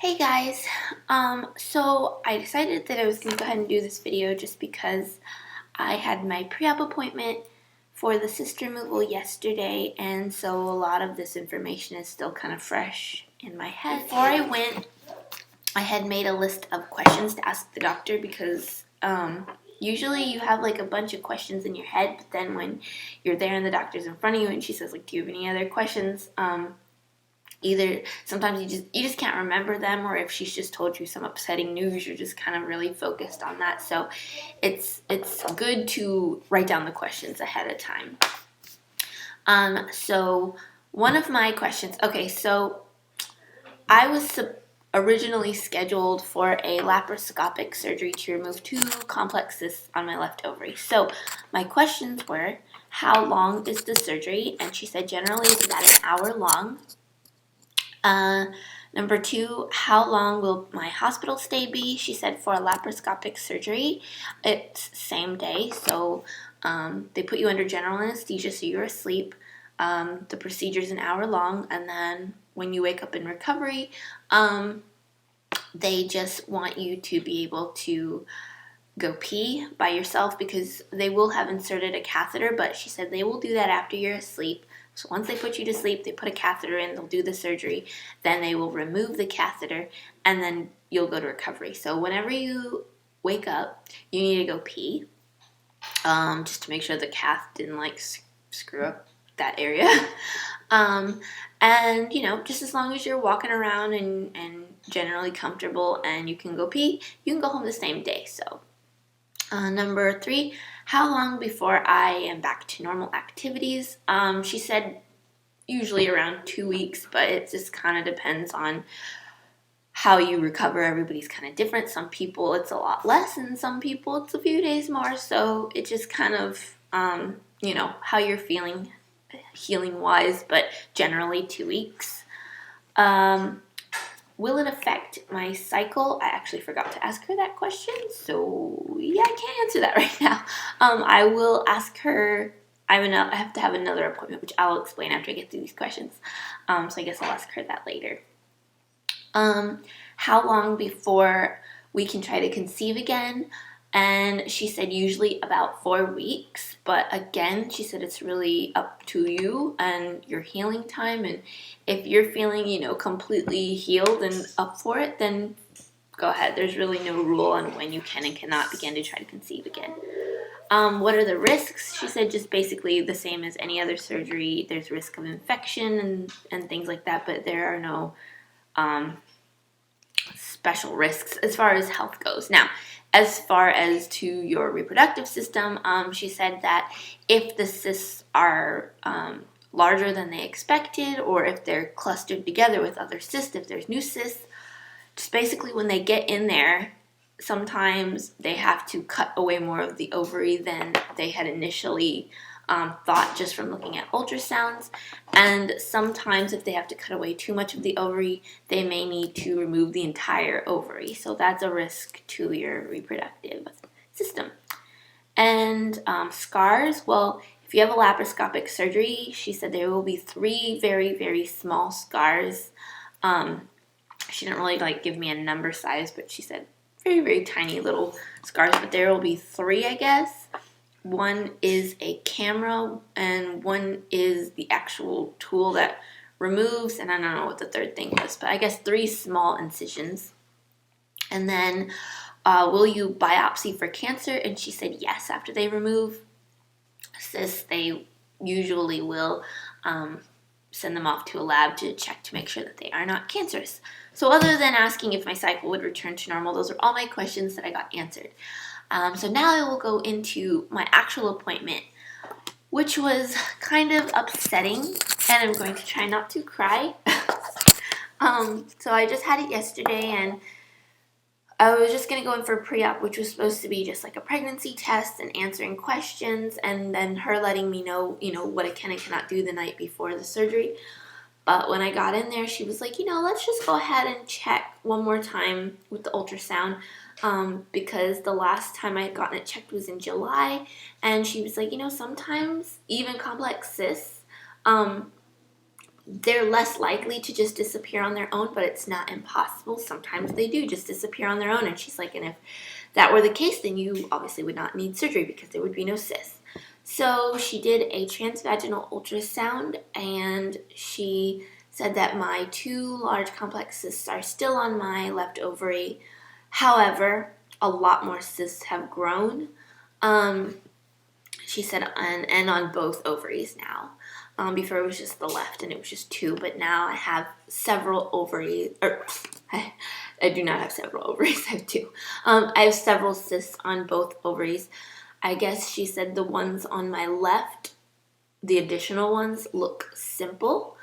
Hey guys, so I decided that I was going to go ahead and do this video just because I had my pre-op appointment for the cyst removal yesterday, and so a lot of this information is still kind of fresh in my head. Before I went, I had made a list of questions to ask the doctor because usually you have like a bunch of questions in your head, but then when you're there and the doctor's in front of you and she says like, do you have any other questions? Either sometimes you just can't remember them, or if she's just told you some upsetting news, you're just kind of really focused on that. So it's good to write down the questions ahead of time. So one of my questions, okay, so I was originally scheduled for a laparoscopic surgery to remove 2 complex cysts on my left ovary. So my questions were, how long is the surgery? And she said generally it's about an hour long. Number 2, how long will my hospital stay be? She said for a laparoscopic surgery, it's same day. So they put you under general anesthesia, so you're asleep. The procedure's an hour long, and then when you wake up in recovery, they just want you to be able to go pee by yourself because they will have inserted a catheter, but she said they will do that after you're asleep. So once they put you to sleep, they put a catheter in, they'll do the surgery, then they will remove the catheter, and then you'll go to recovery. So whenever you wake up, you need to go pee, just to make sure the cath didn't like screw up that area. And just as long as you're walking around and generally comfortable and you can go pee, you can go home the same day. So number 3, how long before I am back to normal activities? She said usually around 2 weeks, but it just kind of depends on how you recover. Everybody's kind of different. Some people it's a lot less, and some people it's a few days more. So it just kind of, how you're feeling healing-wise, but generally 2 weeks. Will it affect my cycle? I actually forgot to ask her that question, so yeah, I can't answer that right now. I will ask her. I have to have another appointment, which I'll explain after I get through these questions. So I guess I'll ask her that later. How long before we can try to conceive again? And she said usually about 4 weeks, but again, she said it's really up to you and your healing time, and if you're feeling, completely healed and up for it, then go ahead. There's really no rule on when you can and cannot begin to try to conceive again. What are the risks? She said just basically the same as any other surgery. There's risk of infection and things like that, but there are no special risks as far as health goes. Now, as far as to your reproductive system, she said that if the cysts are larger than they expected, or if they're clustered together with other cysts, if there's new cysts, just basically when they get in there, sometimes they have to cut away more of the ovary than they had initially thought just from looking at ultrasounds. And sometimes if they have to cut away too much of the ovary, they may need to remove the entire ovary. So that's a risk to your reproductive system. And scars, well, if you have a laparoscopic surgery, she said there will be 3 very, very small scars. She didn't really give me a number size, but she said very, very tiny little scars, but there will be 3, I guess. One is a camera, and one is the actual tool that removes, and I don't know what the third thing was, but I guess 3 small incisions. And then, will you biopsy for cancer? And she said yes. After they remove cysts, they usually will send them off to a lab to check to make sure that they are not cancerous. So other than asking if my cycle would return to normal, those are all my questions that I got answered. So now I will go into my actual appointment, which was kind of upsetting, and I'm going to try not to cry. So I just had it yesterday, and I was just going to go in for pre-op, which was supposed to be just like a pregnancy test and answering questions, and then her letting me know, what I can and cannot do the night before the surgery. But when I got in there, she was like, let's just go ahead and check one more time with the ultrasound, because the last time I had gotten it checked was in July, and she was like, sometimes even complex cysts they're less likely to just disappear on their own, but it's not impossible. Sometimes they do just disappear on their own. And she's like, and if that were the case, then you obviously would not need surgery because there would be no cysts. So she did a transvaginal ultrasound, and she said that my 2 large complex cysts are still on my left ovary. However, a lot more cysts have grown. She said, and on both ovaries now. Before it was just the left and it was just 2, but now I have several ovaries, or I do not have several ovaries, I have 2. I have several cysts on both ovaries. I guess she said the ones on my left, the additional ones, look simple,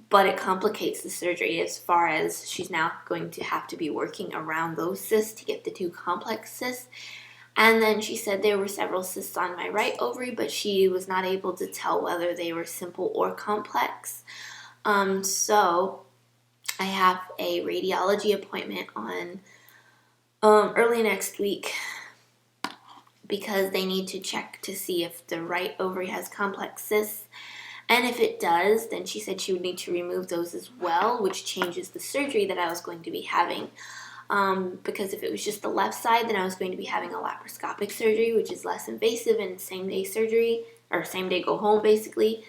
but it complicates the surgery as far as she's now going to have to be working around those cysts to get the 2 complex cysts. And then she said there were several cysts on my right ovary, but she was not able to tell whether they were simple or complex. So I have a radiology appointment on early next week because they need to check to see if the right ovary has complex cysts. And if it does, then she said she would need to remove those as well, which changes the surgery that I was going to be having. Because if it was just the left side, then I was going to be having a laparoscopic surgery, which is less invasive and same-day surgery, or same-day go home, basically.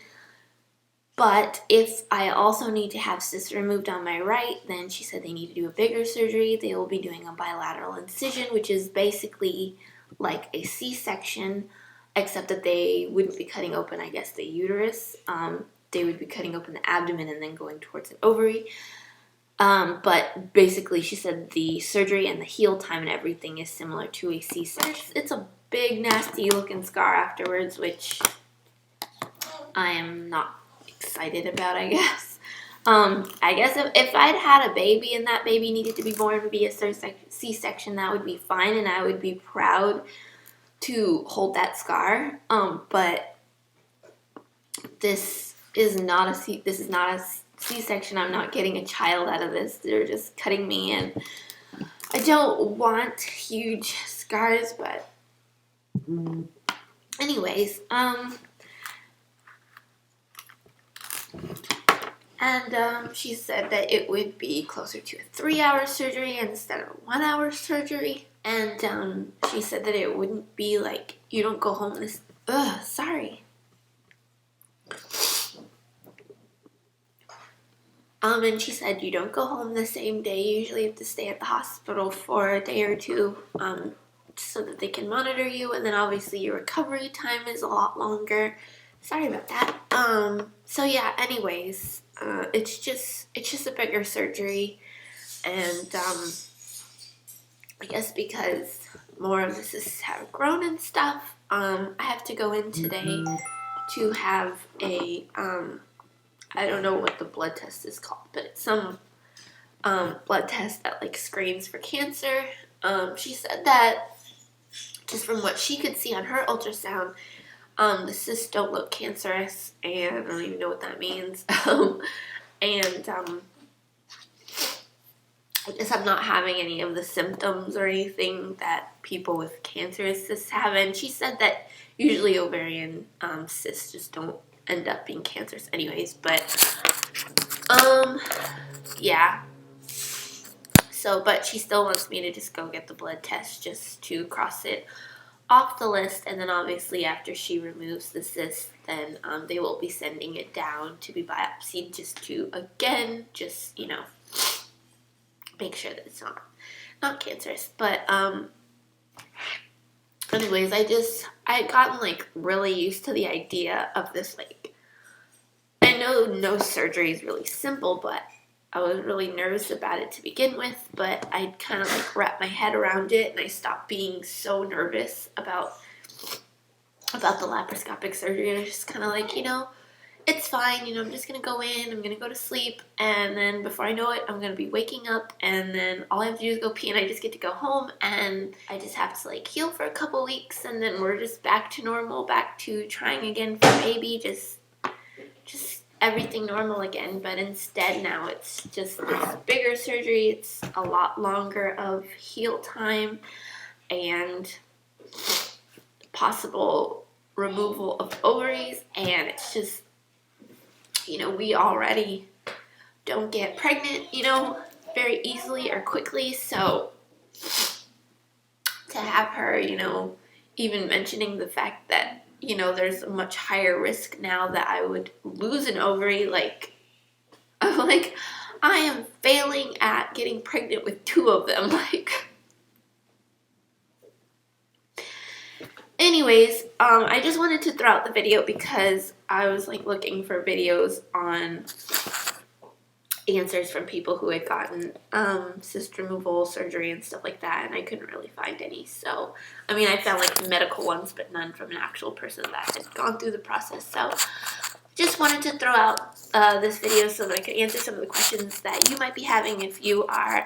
But if I also need to have cysts removed on my right, then she said they need to do a bigger surgery. They will be doing a bilateral incision, which is basically like a C-section, except that they wouldn't be cutting open, I guess, the uterus. They would be cutting open the abdomen and then going towards an ovary. But basically, she said the surgery and the heal time and everything is similar to a C-section. It's a big, nasty-looking scar afterwards, which I am not excited about, I guess. I guess if I'd had a baby and that baby needed to be born via C-section, that would be fine, and I would be proud to hold that scar. But this is not a C-section. I'm not getting a child out of this. They're just cutting me, and I don't want huge scars, but anyways, she said that it would be closer to a 3-hour surgery instead of a 1-hour surgery, and she said that it wouldn't be like you don't go home this, sorry. And she said you don't go home the same day. You usually have to stay at the hospital for a day or 2 so that they can monitor you. And then obviously your recovery time is a lot longer. Sorry about that. So yeah, anyways, it's just a bigger surgery. And I guess because more of the cysts have grown and stuff, I have to go in today to have a... I don't know what the blood test is called, but it's some blood test that like screens for cancer. She said that just from what she could see on her ultrasound, the cysts don't look cancerous, and I don't even know what that means. And I guess I'm not having any of the symptoms or anything that people with cancerous cysts have. And she said that usually ovarian cysts just don't end up being cancerous anyways, but yeah, so but she still wants me to just go get the blood test just to cross it off the list, and then obviously after she removes the cyst, then they will be sending it down to be biopsied just to, again, just, you know, make sure that it's not cancerous. But anyways, I had gotten, like, really used to the idea of this, like, I know no surgery is really simple, but I was really nervous about it to begin with, but I kind of, like, wrapped my head around it, and I stopped being so nervous about the laparoscopic surgery, and I was just kind of like, you know, it's fine, you know, I'm just going to go in, I'm going to go to sleep, and then before I know it, I'm going to be waking up, and then all I have to do is go pee, and I just get to go home, and I just have to, like, heal for a couple weeks, and then we're just back to normal, back to trying again for baby, just everything normal again. But instead now it's just this bigger surgery, it's a lot longer of heal time, and possible removal of ovaries, and it's just you know, we already don't get pregnant, you know, very easily or quickly. So to have her, you know, even mentioning the fact that, you know, there's a much higher risk now that I would lose an ovary, like, I'm like, I am failing at getting pregnant with 2 of them, like. Anyways, I just wanted to throw out the video because I was like looking for videos on answers from people who had gotten cyst removal surgery and stuff like that, and I couldn't really find any. So, I mean, I found like medical ones, but none from an actual person that had gone through the process. So, just wanted to throw out this video so that I could answer some of the questions that you might be having if you are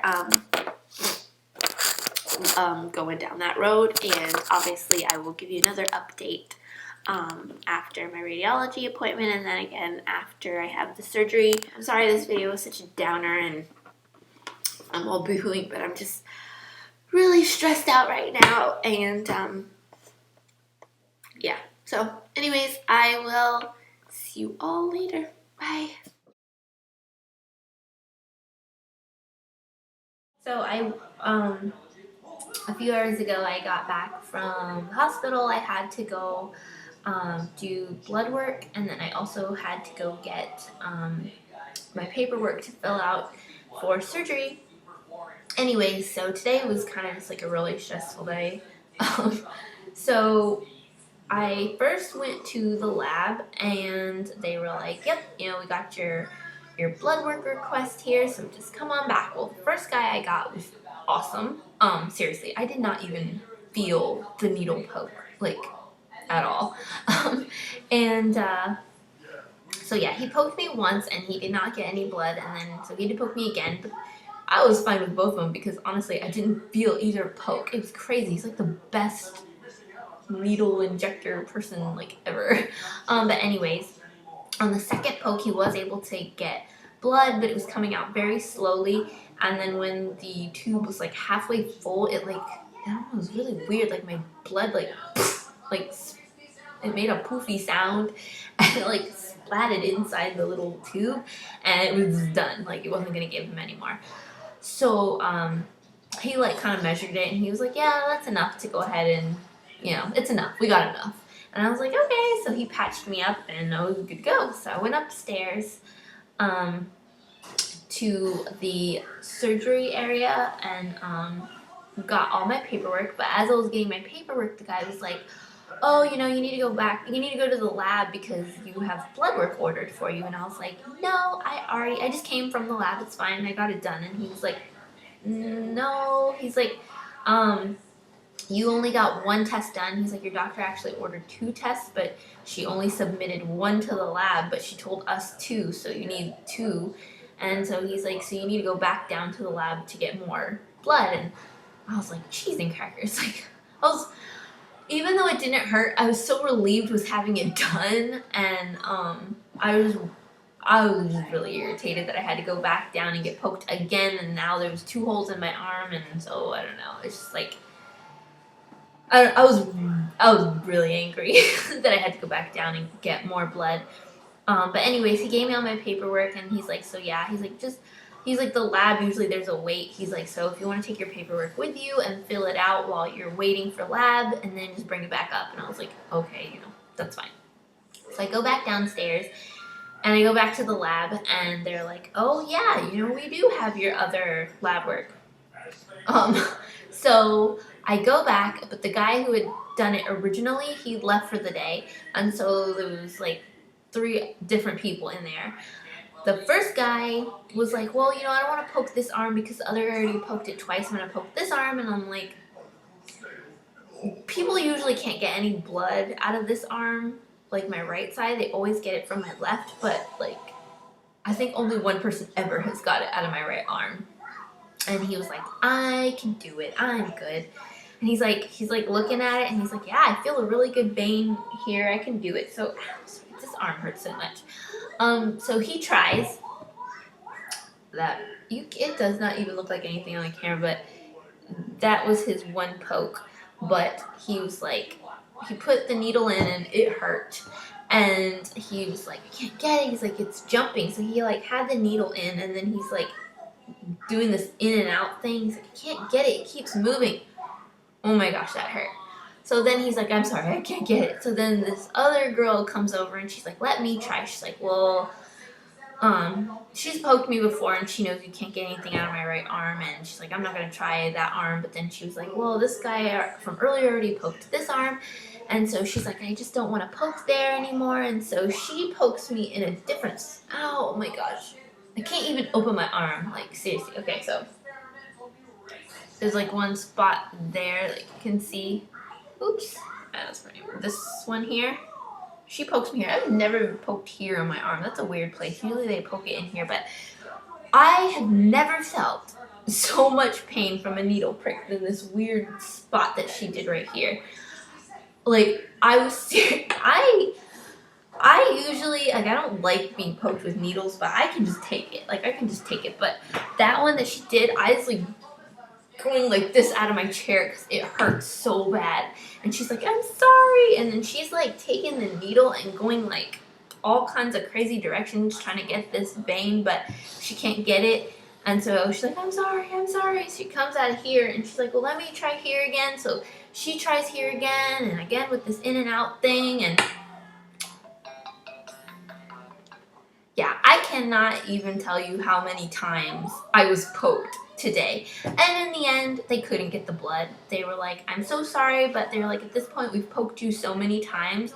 going down that road. And obviously, I will give you another update after my radiology appointment, and then again after I have the surgery. I'm sorry this video was such a downer and I'm all boohooing, but I'm just really stressed out right now, and yeah. So anyways, I will see you all later. Bye. So a few hours ago I got back from the hospital. I had to go do blood work, and then I also had to go get my paperwork to fill out for surgery. Anyways, so today was kind of just like a really stressful day. So I first went to the lab, and they were like, yep, you know, we got your blood work request here, so just come on back. Well, the first guy I got was awesome. Seriously, I did not even feel the needle poke, like, at all. So yeah, he poked me once and he did not get any blood, and then so he had to poke me again, but I was fine with both of them because honestly I didn't feel either poke. It was crazy. He's like the best needle injector person like ever. But anyways, on the second poke he was able to get blood, but it was coming out very slowly, and then when the tube was like halfway full, it like, I don't know, it was really weird, like my blood like it made a poofy sound and it like splatted inside the little tube, and it was done. Like it wasn't gonna give him anymore. So he like kind of measured it and he was like, yeah, that's enough to go ahead and, you know, it's enough. We got enough. And I was like, okay. So he patched me up and I was good to go. So I went upstairs to the surgery area and got all my paperwork. But as I was getting my paperwork, the guy was like, oh, you know, you need to go back, you need to go to the lab because you have blood work ordered for you. And I was like, no, I just came from the lab, it's fine, I got it done. And he was like, no, he's like, you only got 1 test done. He's like, your doctor actually ordered 2 tests, but she only submitted 1 to the lab, but she told us 2, so you need 2. And so he's like, so you need to go back down to the lab to get more blood. And I was like, cheese and crackers. Like, even though it didn't hurt, I was so relieved with having it done, and I was just really irritated that I had to go back down and get poked again, and now there was 2 holes in my arm, and so I don't know. It's just like I was really angry that I had to go back down and get more blood. But anyways, he gave me all my paperwork, and he's like, so yeah, he's like, the lab, usually there's a wait. He's like, so if you want to take your paperwork with you and fill it out while you're waiting for lab, and then just bring it back up. And I was like, okay, you know, that's fine. So I go back downstairs, and I go back to the lab, and they're like, oh yeah, you know, we do have your other lab work. So I go back, but the guy who had done it originally, he left for the day, and so there was like 3 different people in there. The first guy was like, well, you know, I don't want to poke this arm because the other guy already poked it twice. I'm going to poke this arm. And I'm like, people usually can't get any blood out of this arm, like my right side. They always get it from my left. But, like, I think only 1 person ever has got it out of my right arm. And he was like, I can do it. I'm good. And he's like looking at it, and he's like, yeah, I feel a really good vein here. I can do it. So, this arm hurts so much. So he tries that. It does not even look like anything on the camera, but that was his 1 poke. But he was like, he put the needle in and it hurt. And he was like, I can't get it. He's like, it's jumping. So he like had the needle in, and then he's like doing this in and out thing. He's like, I can't get it. It keeps moving. Oh my gosh, that hurt. So then he's like, I'm sorry, I can't get it. So then this other girl comes over and she's like, let me try. She's like, well, she's poked me before and she knows you can't get anything out of my right arm. And she's like, I'm not going to try that arm. But then she was like, well, this guy from earlier already poked this arm. And so she's like, I just don't want to poke there anymore. And so she pokes me in a different, ow, oh my gosh. I can't even open my arm, like seriously. Okay, so there's like one spot there that you can see. Oops, that's funny. This one here, she pokes me here. I've never poked here on my arm. That's a weird place. Usually they poke it in here, but I have never felt so much pain from a needle prick than this weird spot that she did right here. Like, I was serious. I usually, like, I don't like being poked with needles, but I can just take it. Like, I can just take it. But that one that she did, I was like going like this out of my chair because it hurt so bad. And she's like, I'm sorry. And then she's like taking the needle and going like all kinds of crazy directions trying to get this vein, but she can't get it. And so she's like, I'm sorry. She comes out of here and she's like, well, let me try here again. So she tries here again and again with this in and out thing. And yeah, I cannot even tell you how many times I was poked today. And in the end, they couldn't get the blood. They were like, I'm so sorry, but they're like, at this point, we've poked you so many times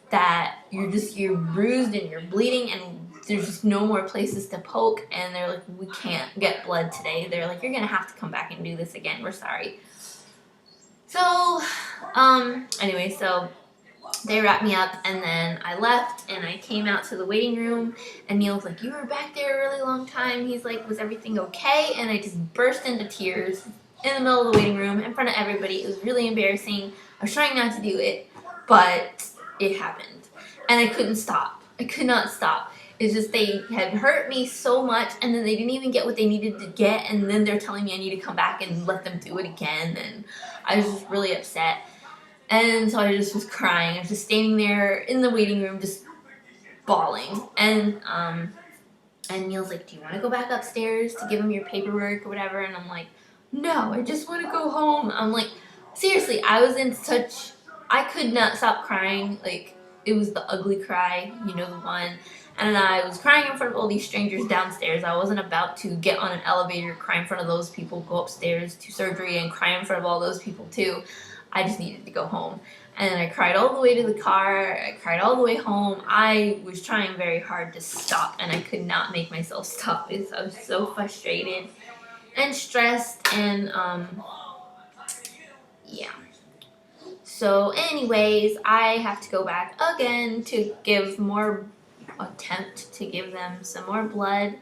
that you're bruised and you're bleeding and there's just no more places to poke. And they're like, we can't get blood today. They're like, you're gonna have to come back and do this again. We're sorry. So, anyway, so they wrapped me up and then I left and I came out to the waiting room and Neil's like, you were back there a really long time. He's like, was everything okay? And I just burst into tears in the middle of the waiting room in front of everybody. It was really embarrassing. I was trying not to do it, but it happened. And I couldn't stop. I could not stop. It's just they had hurt me so much and then they didn't even get what they needed to get and then they're telling me I need to come back and let them do it again. And I was just really upset. And so I just was crying. I was just standing there in the waiting room just bawling. And Neil's like, do you want to go back upstairs to give him your paperwork or whatever? And I'm like, no, I just want to go home. I'm like, seriously, I was in such, I could not stop crying. Like, it was the ugly cry, you know, the one. And I was crying in front of all these strangers downstairs. I wasn't about to get on an elevator, cry in front of those people, go upstairs to surgery and cry in front of all those people too. I just needed to go home. And I cried all the way to the car. I cried all the way home. I was trying very hard to stop, and I could not make myself stop. I was so frustrated and stressed, and yeah. So anyways, I have to go back again to attempt to give them some more blood.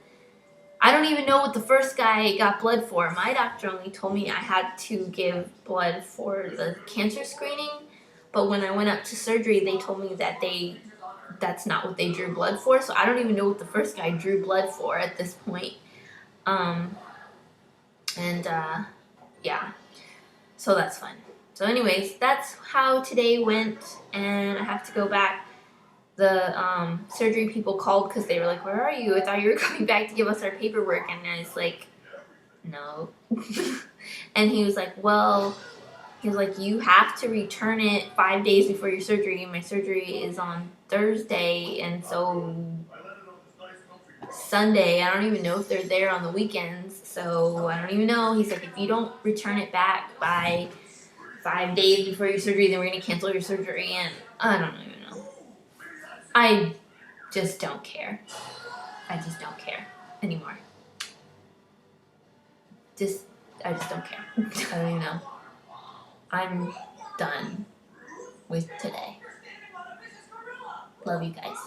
I don't even know what the first guy got blood for. My doctor only told me I had to give blood for the cancer screening. But when I went up to surgery, they told me that that's not what they drew blood for. So I don't even know what the first guy drew blood for at this point. Yeah. So that's fun. So anyways, that's how today went. And I have to go back. The surgery people called because they were like, where are you? I thought you were coming back to give us our paperwork. And I was like, no. And he was like, you have to return it 5 days before your surgery. My surgery is on Thursday. And so Sunday, I don't even know if they're there on the weekends. So I don't even know. He's like, if you don't return it back by 5 days before your surgery, then we're going to cancel your surgery. And I don't even know. I just don't care. I just don't care anymore. I just don't care. I don't even know. I'm done with today. Love you guys.